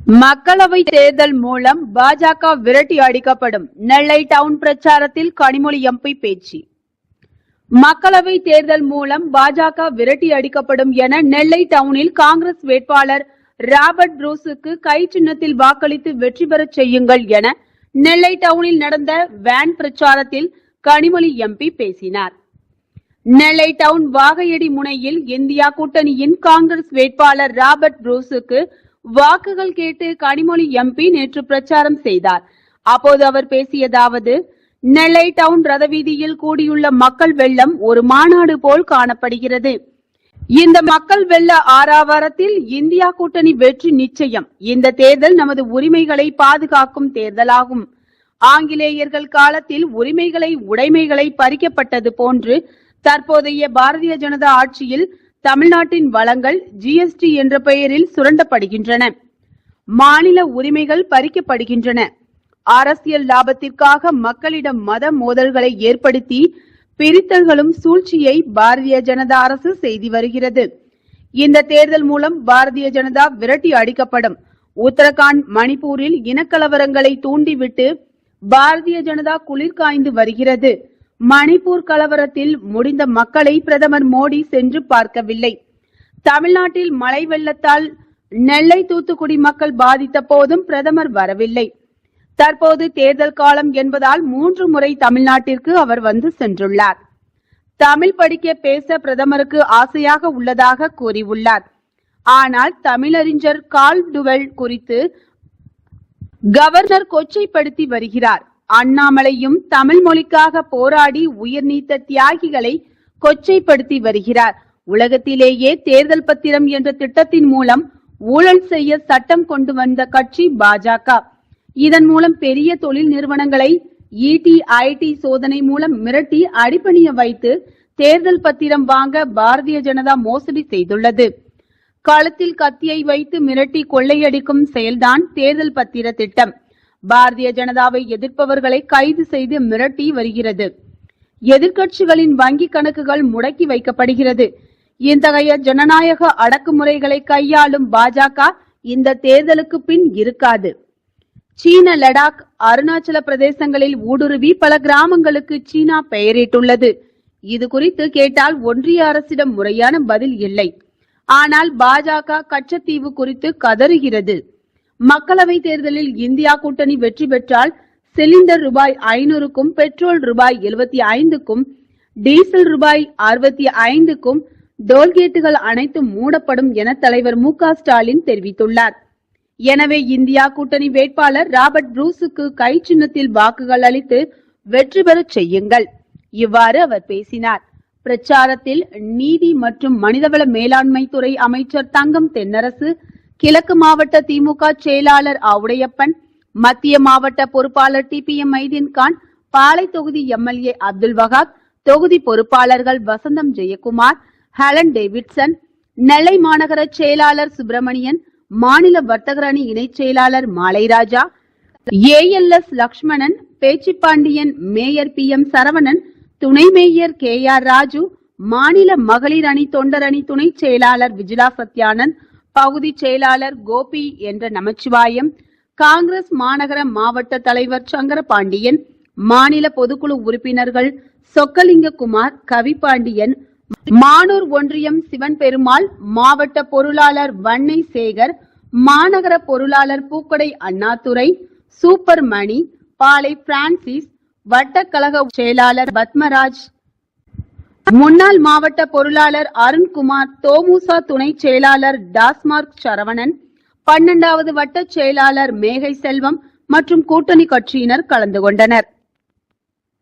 மக்களவை தேர்தல் மூலம் பாஜக விரட்டி அடிக்கப்படும். நெல்லை டவுன் பிரச்சாரத்தில் கனிமொழி எம்பி பேச்சு. மக்களவை தேர்தல் மூலம் பாஜக விரட்டி அடிக்கப்படும் என நெல்லை டவுனில் காங்கிரஸ் வேட்பாளர் ராபர்ட் புரூஸுக்கு கை சின்னத்தில் வாக்களித்து வெற்றி பெறச் செய்யுங்கள் என நெல்லை டவுனில் நடந்த வேன் பிரச்சாரத்தில் கனிமொழி எம்பி பேசினார். நெல்லை டவுன் வாகையடி முனையில் இந்தியா கூட்டணியின் காங்கிரஸ் வேட்பாளர் ராபர்ட் புரூஸுக்கு வாக்குகள் கேட்டு கனிமொழி எம்பி நேற்று பிரச்சாரம் செய்தார். அப்போது அவர் பேசியதாவது: நெல்லை டவுன் ரதவீதியில் கூடியுள்ள மக்கள் வெள்ளம் ஒரு மாநாடு போல் காணப்படுகிறது. இந்த மக்கள் வெள்ள ஆரவாரத்தில் இந்தியா கூட்டணி வெற்றி நிச்சயம். இந்த தேர்தல் நமது உரிமைகளை பாதுகாக்கும் தேர்தலாகும். ஆங்கிலேயர்கள் காலத்தில் உடைமைகளை பறிக்கப்பட்டது போன்று தற்போதைய பாரதிய ஜனதா ஆட்சியில் தமிழ்நாட்டின் வளங்கள் ஜிஎஸ்டி என்ற பெயரில் சுரண்டப்படுகின்றன. மாநில உரிமைகள் பறிக்கப்படுகின்றன. அரசியல் லாபத்திற்காக மக்களிடம் மத மோதல்களை ஏற்படுத்தி பிரித்தல்களும் சூழ்ச்சியை பாரதிய ஜனதா அரசு செய்து வருகிறது. இந்த தேர்தல் மூலம் பாரதிய ஜனதா விரட்டி அடிக்கப்படும். உத்தரகாண்ட், மணிப்பூரில் இனக்கலவரங்களை தூண்டிவிட்டு பாரதிய ஜனதா குளிர் காய்ந்து வருகிறது. மணிப்பூர் கலவரத்தில் முடிந்த மக்களை பிரதமர் மோடி சென்று பார்க்கவில்லை. தமிழ்நாட்டில் மழை வெள்ளத்தால் நெல்லை, தூத்துக்குடி மக்கள் பாதித்த போதும் பிரதமர் வரவில்லை. தற்போது தேர்தல் காலம் என்பதால் 3 முறை தமிழ்நாட்டிற்கு அவர் வந்து சென்றுள்ளார். தமிழ் படிக்க பேச பிரதமருக்கு ஆசையாக உள்ளதாக கூறியுள்ளார். ஆனால் தமிழறிஞர் கால்டுவெல் குறித்து கவர்னர் கொச்சைப்படுத்தி வருகிறார். அண்ணாமலையும் தமிழ் மொழிக்காக போராடி உயிர் நீத்த தியாகிகளை கொச்சைப்படுத்தி வருகிறார். உலகத்திலேயே தேர்தல் பத்திரம் என்ற திட்டத்தின் மூலம் ஊழல் செய்ய சட்டம் கொண்டு வந்த கட்சி பாஜக. இதன் மூலம் பெரிய தொழில் நிறுவனங்களை ஐடி சோதனை மூலம் மிரட்டி அடிபணிய வைத்து தேர்தல் பத்திரம் வாங்க பாரதிய ஜனதா மோசடி செய்துள்ளது. களத்தில் கத்தியை வைத்து மிரட்டி கொள்ளையடிக்கும் செயல்தான் தேர்தல் பத்திர திட்டம். பாரதிய ஜனதாவை எதிர்ப்பவர்களை கைது செய்து மிரட்டி வருகிறது. எதிர்க்கட்சிகளின் வங்கி கணக்குகள் முடக்கி வைக்கப்படுகிறது. இத்தகைய ஜனநாயக அடக்குமுறைகளை கையாளும் பாஜக இந்த தேர்தலுக்கு பின் இருக்காது. சீன லடாக், அருணாச்சல பிரதேசங்களில் ஊடுருவி பல கிராமங்களுக்கு சீனா பெயரிட்டுள்ளது. இது குறித்து கேட்டால் ஒன்றிய அரசிடம் முறையான பதில் இல்லை. ஆனால் பாஜக கச்சத்தீவு குறித்து கதறுகிறது. மக்களவை தேர்தலில் இந்தியா கூட்டணி வெற்றி பெற்றால் சிலிண்டர் ரூபாய் 500க்கும், பெட்ரோல் ரூபாய் 75க்கும், டீசல் ரூபாய் 65க்கும் டோல்கேட்டுகள் அனைத்தும் மூடப்படும் என தலைவர் மு.க. ஸ்டாலின் தெரிவித்துள்ளார். எனவே இந்தியா கூட்டணி வேட்பாளர் ராபர்ட் புரூஸுக்கு கை சின்னத்தில் வாக்குகள் அளித்து வெற்றி பெறச் செய்யுங்கள். இவ்வாறு அவர் பேசினார். பிரச்சாரத்தில் நீதி மற்றும் மனிதவள மேலாண்மை துறை அமைச்சர் தங்கம் தென்னரசு, கிழக்கு மாவட்ட திமுக செயலாளர் ஆவுடையப்பன், மத்திய மாவட்ட பொறுப்பாளர் டிபிஎம் மைதீன்கான், பாளை தொகுதி எம்எல்ஏ அப்துல் வகாப், தொகுதி பொறுப்பாளர்கள் வசந்தம் ஜெயக்குமார், ஹெலன் டேவிட்சன், நெல்லை மாநகர செயலாளர் சுப்பிரமணியன், மாநில வர்த்தகர் அணி இணைச் செயலாளர் Malairaja, ALS Lakshmanan, Pechipandian, mayor PM Saravanan, துணை மேயர் KR ராஜு, மாநில மகளிர் அணி தொண்டர் அணி துணை செயலாளர் விஜிலா சத்யானந்த், பகுதி செயலாளர் கோபி என்ற நமச்சிவாயம், காங்கிரஸ் மாநகர மாவட்ட தலைவர் சங்கரபாண்டியன், மாநில பொதுக்குழு உறுப்பினர்கள் சொக்கலிங்ககுமார், கவிபாண்டியன், மானூர் ஒன்றியம் சிவன் பெருமாள், மாவட்ட பொருளாளர் வன்னை சேகர், மாநகர பொருளாளர் பூக்கடை அண்ணாதுரை, சூப்பர் மணி, பாளை பிரான்சிஸ், வட்டக்கழக செயலாளர் பத்மராஜ், முன்னாள் மாவட்ட பொருளாளர் அருண்குமார், தோமுசா துணை செயலாளர் டாஸ்மார்க் சரவணன், 12வது வட்ட செயலாளர் மேகை செல்வம் மற்றும் கூட்டணி கட்சியினர் கலந்து கொண்டனர்.